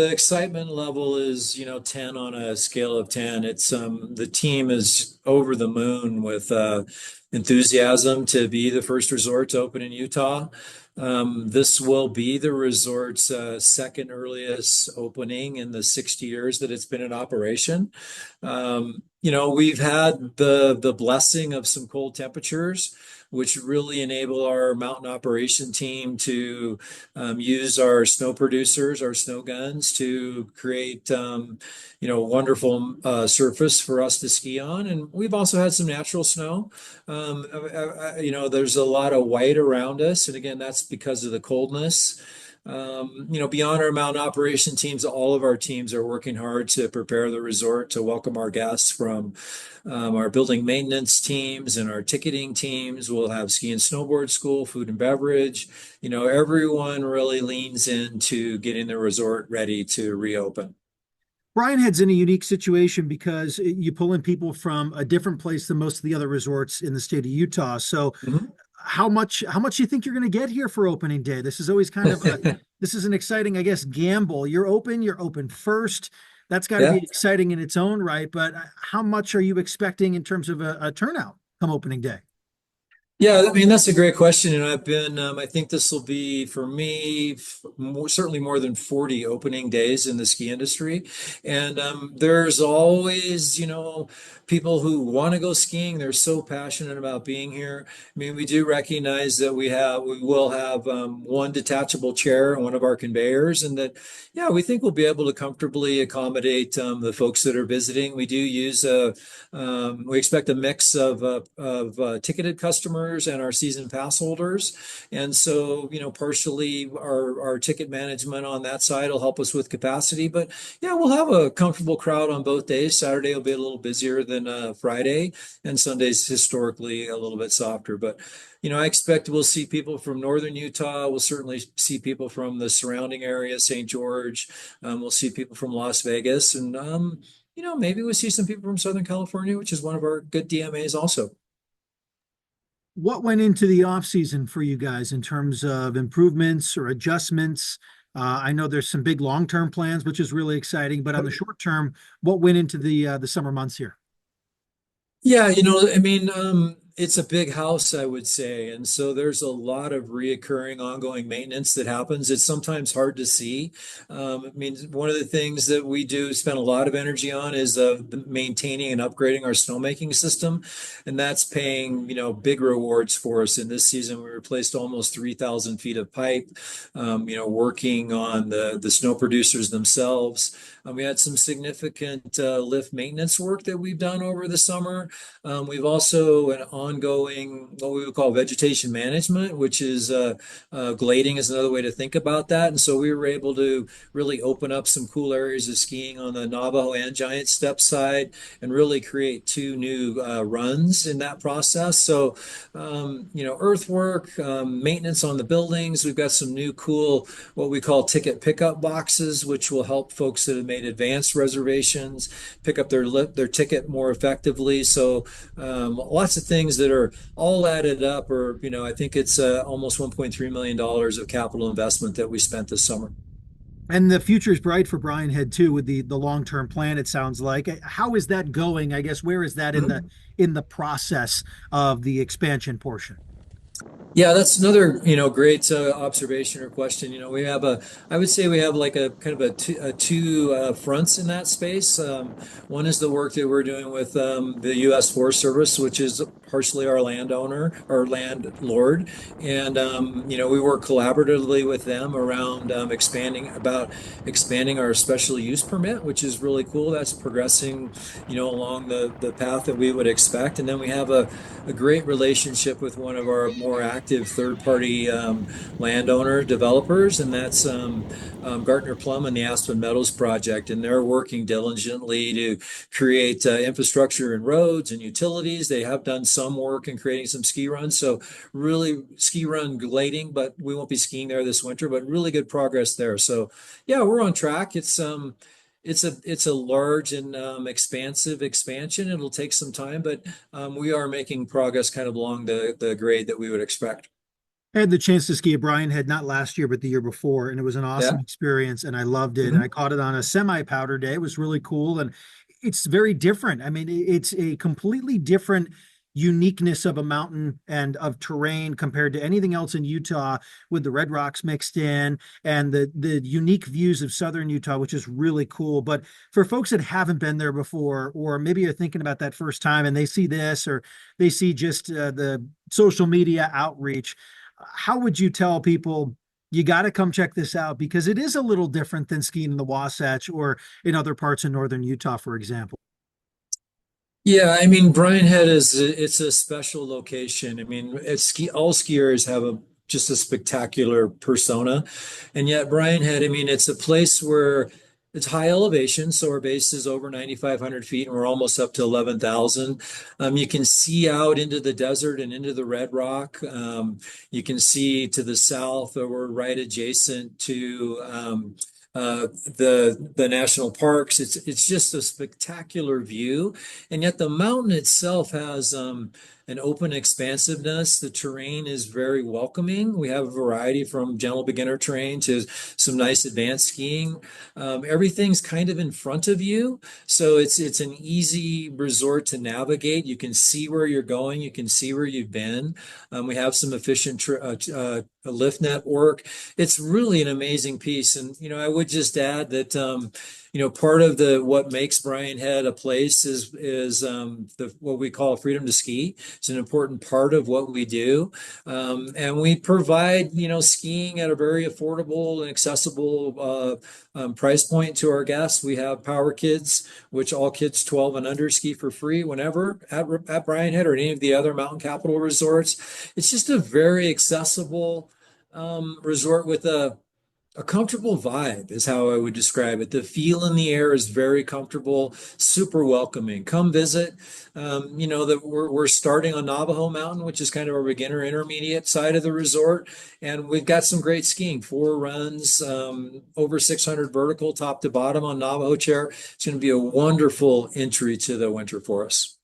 The excitement level is, 10 on a scale of 10. It's the team is over the moon with enthusiasm to be the first resort to open in Utah. This will be the resort's second earliest opening in the 60 years that it's been in operation. We've had the blessing of some cold temperatures, which really enable our mountain operation team to use our snow producers, our snow guns, to create wonderful surface for us to ski on. And we've also had some natural snow. There's a lot of white around us, and again, that's because of the coldness. Beyond our mountain operation teams, all of our teams are working hard to prepare the resort to welcome our guests from our building maintenance teams and our ticketing teams. We'll have ski and snowboard school, food and beverage. Everyone really leans into getting the resort ready to reopen. Brian Head's in a unique situation because you pull in people from a different place than most of the other resorts in the state of Utah. So Mhm. how much do you think you're going to get here for opening day? This is always kind of this is an exciting, I guess, gamble. You're open first. That's got to be Yeah. exciting in its own right. But how much are you expecting in terms of a turnout come opening day? Yeah, I mean, that's a great question. And I think this will be for me, certainly more than 40 opening days in the ski industry. And there's always, people who want to go skiing. They're so passionate about being here. I mean, we do recognize that we will have one detachable chair on one of our conveyors, and that, yeah, we think we'll be able to comfortably accommodate the folks that are visiting. We do we expect a mix of ticketed customers and our season pass holders. And so, partially our ticket management on that side will help us with capacity. But yeah, we'll have a comfortable crowd on both days. Saturday will be a little busier than Friday, and Sunday's historically a little bit softer. But I expect we'll see people from northern Utah. We'll certainly see people from the surrounding area, St. George. We'll see people from Las Vegas, and maybe we'll see some people from Southern California, which is one of our good DMAs also. What went into the off season for you guys in terms of improvements or adjustments? I know there's some big long-term plans, which is really exciting, but on the short term, what went into the summer months here? Yeah, I mean, it's a big house, I would say. And so there's a lot of reoccurring, ongoing maintenance that happens. It's sometimes hard to see. I mean, one of the things that we do spend a lot of energy on is maintaining and upgrading our snowmaking system. And that's paying, big rewards for us. In this season, we replaced almost 3,000 feet of pipe, working on the snow producers themselves. We had some significant lift maintenance work that we've done over the summer. We've also an ongoing, what we would call vegetation management, which is glading is another way to think about that. And so we were able to really open up some cool areas of skiing on the Navajo and Giant Step side and really create two new runs in that process. So, earthwork, maintenance on the buildings. We've got some new cool, what we call ticket pickup boxes, which will help folks that have made advanced reservations pick up their ticket more effectively. So lots of things that are all added up, or I think it's almost $1.3 million of capital investment that we spent this summer. And the future is bright for Brian Head too, with the long-term plan, it sounds like. How is that going? I guess where is that in the process of the expansion portion? Yeah, that's another, great observation or question. I would say we have like a kind of two fronts in that space. One is the work that we're doing with the U.S. Forest Service, which is partially our landowner or landlord, and we work collaboratively with them around expanding our special use permit, which is really cool. That's progressing, along the path that we would expect. And then we have a great relationship with one of our more active third-party landowner developers, and that's Gartner Plum and the Aspen Meadows project. And they're working diligently to create infrastructure and roads and utilities. They have done some work in creating some ski runs, so really ski run glading, but we won't be skiing there this winter, but really good progress there. So yeah, we're on track. It's a large and expansive expansion. It'll take some time, but we are making progress kind of along the grade that we would expect. I had the chance to ski at Brian Head not last year, but the year before, and it was an Yeah. awesome experience, and I loved it. And I Mhm. caught it on a semi-powder day. It was really cool, and it's very different. I mean, it's a completely different uniqueness of a mountain and of terrain compared to anything else in Utah, with the red rocks mixed in and the unique views of southern Utah, which is really cool. But for folks that haven't been there before, or maybe are thinking about that first time and they see this, or they see just the social media outreach, how would you tell people you got to come check this out because it is a little different than skiing in the Wasatch or in other parts of northern Utah, for example? Yeah, I mean, Brian Head it's a special location. I mean, all skiers have a just a spectacular persona, and yet Brian Head, I mean, it's a place where it's high elevation, so our base is over 9,500 feet, and we're almost up to 11,000. You can see out into the desert and into the Red Rock. You can see to the south, or we're right adjacent to the national parks. It's just a spectacular view, and yet the mountain itself has an open expansiveness. The terrain is very welcoming. We have a variety from gentle beginner terrain to some nice advanced skiing. Everything's kind of in front of you, so it's an easy resort to navigate. You can see where you're going. You can see where you've been. We have some efficient lift network. It's really an amazing piece. And, I would just add that, part of the what makes Brian Head a place is the what we call freedom to ski. It's an important part of what we do, and we provide skiing at a very affordable and accessible price point to our guests. We have Power Kids, which all kids 12 and under ski for free whenever at Brian Head or any of the other mountain capital resorts. It's just a very accessible resort with a comfortable vibe is how I would describe it. The feel in the air is very comfortable, super welcoming. Come visit. That we're starting on Navajo Mountain, which is kind of our beginner intermediate side of the resort, and we've got some great skiing. 4 runs, over 600 vertical, top to bottom on Navajo Chair. It's going to be a wonderful entry to the winter for us.